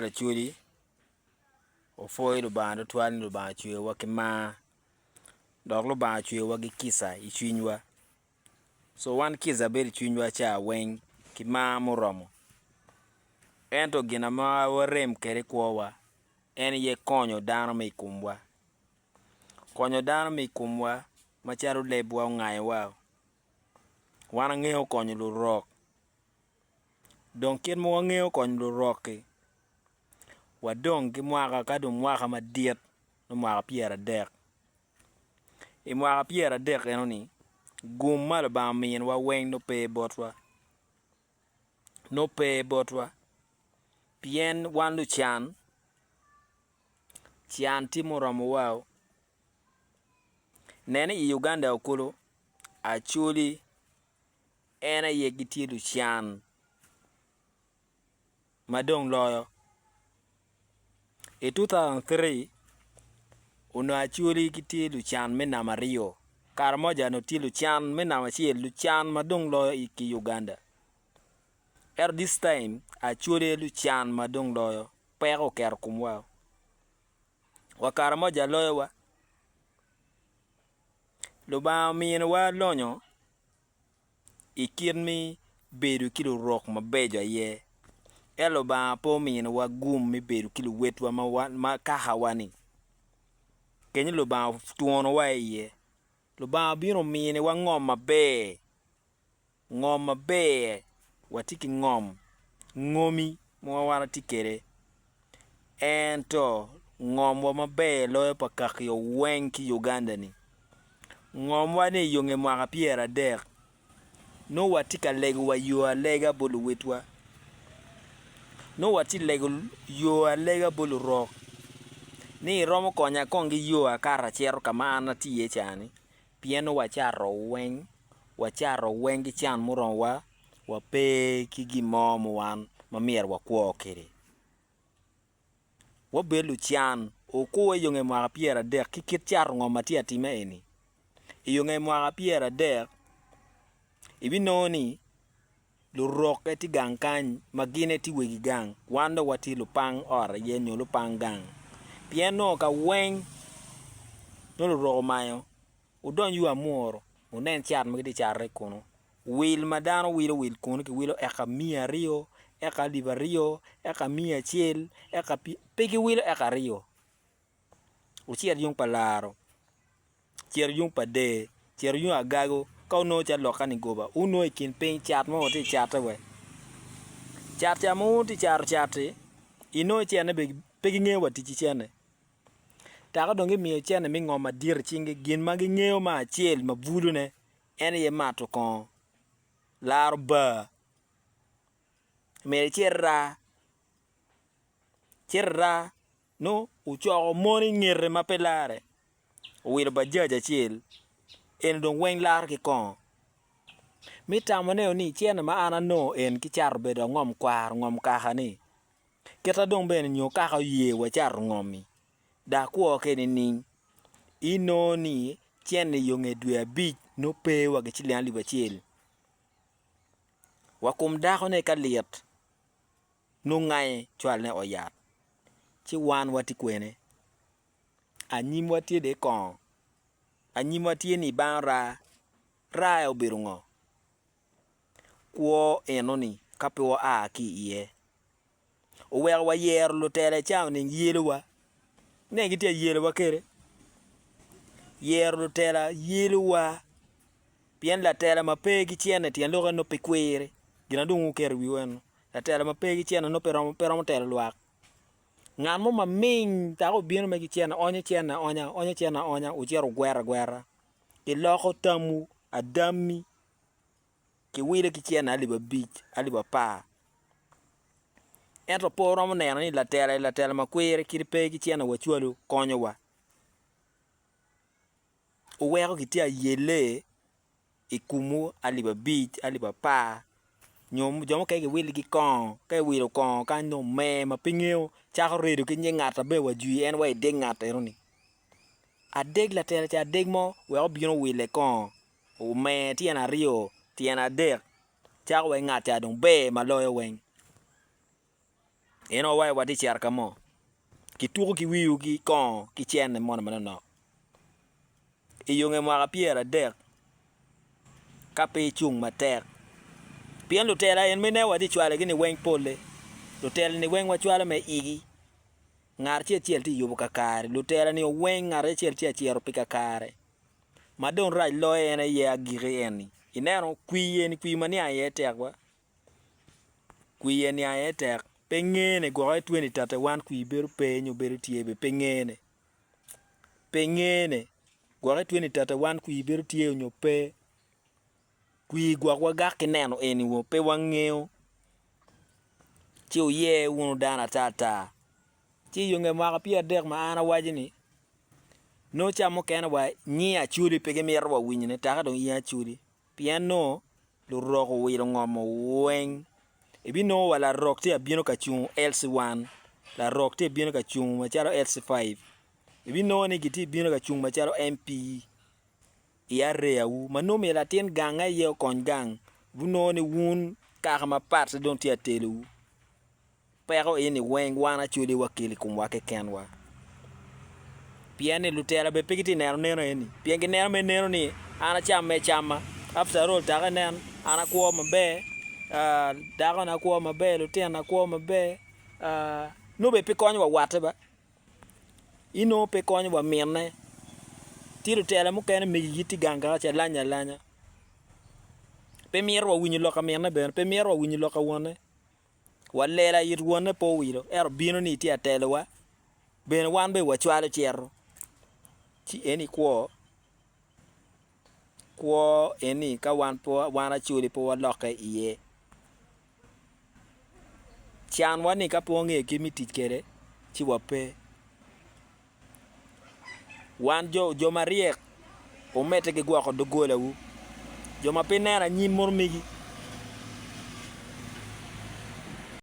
chuli o foi lo ba do twal lo ba chwe wa ke ma dog lo ba chwe wa gi kisa I chwinywa so wan kisa ber chwinywa cha wen ki ma moromo ento gina ma warem kere kwowa en ye konyo dano me kumwa konyo dano me kumwa macharo lebwa ngai wa wan ngeo konyo lo rock don ken mo ngeo konyo lo rock wadong ki mwaka ka do mwaka madiet no mwaka piera dek I mwaka piera dek enoni gum mal ba min wa wen no pe botwa pien wan lu chan timoromo wao nene I Uganda okolo achuli ena ye gitilu chan madong loyo I 2003 uno achuli gitilu chan mena mario kar moja no tilu chan mena machiel lu chan madong loyo I ki Uganda this time achuli lu chan madong loyo pero ker kumwa wa kar moja loyo wa lo ba min wa lonyo ikirmi bedu kilo rock mabejo ye elo ba po min wa gum mi bedu kilo wetwa ma kahawani kenyi lo ba tuono wa ye lo ba biro min wa ngom mabe watiki ngomi mo wana tikere ento ngom wa mabe loyo pakak yo wen ki Uganda ni ngom wa ne yonge mwaka piera dek no watika lego wa yo alega bolu wetwa no wati lego yo alega bolu rock ni romo konya kongi yo akara chero kama ana tiye chani pieno wacharo wen gi chan muron wa pe ki gimom wan mamier wa kwo kere wo belu chan okuwe yonge mwaka piera dek kikit char ngoma tia time eni yonge mwaka piera dek ibinoni lu rock eti gang kany magine ti wegi gang wando wati lu pang or yen yo lu pang gang pieno ka wen no lu rock mayo udon yu amoro unen char mgidi charre kono wil madano wil kono ki wilo eka 100 eka 200 eka 100 eka pigi wilo eka 2 uchier yung palaro chier yung pade chier yung agago ka no cha loka ni goba uno ikin pen chat mo ti chat we chat ya mo ti chat ino chene be ngewa ti chene ta ka donge mi chene mi ngoma dir chinge gin ma ngeo ma chiel ma bulu ne en ye mato kon larba me cherra no ucho moni ngere ma pelare wil ba jaja chiel en don wen lar ki kon mitamo ne ni chene ma ana no en ki char bedo ngom kwar ngom kahani keta dong ben nyo kaka ye wa char ngomi da kwo ke ni ino ni chene yonge dwe bich no pe wa gi chilian liba chiel wa kum da ne ka liet no ngai chwal ne oyat chi wan wati kwene anyim wati de kon anyim wati ni banra obirungo kwo enoni kapo a ki ye ower wa yer lo tere cha ni yelwa ne giti yelwa kere yer lo tera yelwa pien la tera ma pe gi chiene tien lo no pe kwere gina dungu ker wi wen la tera ma pe gi chiene no pero tera lwak ngamo ma ming ta ko bien ma gi chiene onye chiene onya uchero gwera ke loko tamu adami ki wile ki chiene ali ba bich ali ba pa ento poro mo neno ni la tera ma kwere ki pe gi chiene wa chwalo konyo wa uweko kitia yele ikumu ali ba bich ali ba pa nyom jomo ke wil gi kon ke wil kon kan no me ma pingeo cha redo ki ngata be wa ju en wa de ngata eroni adeg la tera cha deg mo we obino wile kon o me tiena rio tiena deg cha we ngata dong be ma loyo wen eno wai wati char kamo ki tuku ki wiu ki kon ki chen mon man no iyonge mwa piera dek ka pe chung matek pien lu tela en mene wati chwale gini weng pole lu tela ni weng wa chwale me igi ngar che chiel ti yubu kakare lu tela ni weng ngar che chiel ti ero pikakare madon raj lo ene ye agire eni inero kwi eni kwi mani aye tekwa kwi eni aye tek pengene go 2031 kwi beru penyo beru tiebe pengene go 2031 kwi beru tie nyo pe kwi gwa gak neno eni wo pe wangeo chi uye unu dana tata chi yunge maka pia dek ma ana wajini no chamo kena wa nyi achudi pege merwa winyine taka don iya achudi piano lu roko wiro ngomo weng ebi no wala rock te abino kachung LC1 la rock te bino kachung macharo LC5 ebi no ni giti bino kachung macharo MP ya reau manome la ten ganga ye kon gang buno ni wun ka ma part don te atelu pero eni weng wana chudi wakili kumwake kenwa piane lutera be pigiti nero eni pienge nero me nero ni ana chama after all taka nen ana kwa mabe daga na kwa mabe lutera na kwa mabe no be pikonyo wa wataba ino pikonyo wa mierne ti lutera mu kene me yiti ganga cha lanya pe mierwa winyi loka mierne be pe mierwa winyi loka wone walela yit wone po wilo bino ni ti atelewa ben wan be wa chwale chero chi eni kwa eni ka wan po wana chuli po loke iye chan wani ka po nge kimiti kere chi wape wan jo mariek o mete ke gwa ko dogola wu jo mapinera nyin mormigi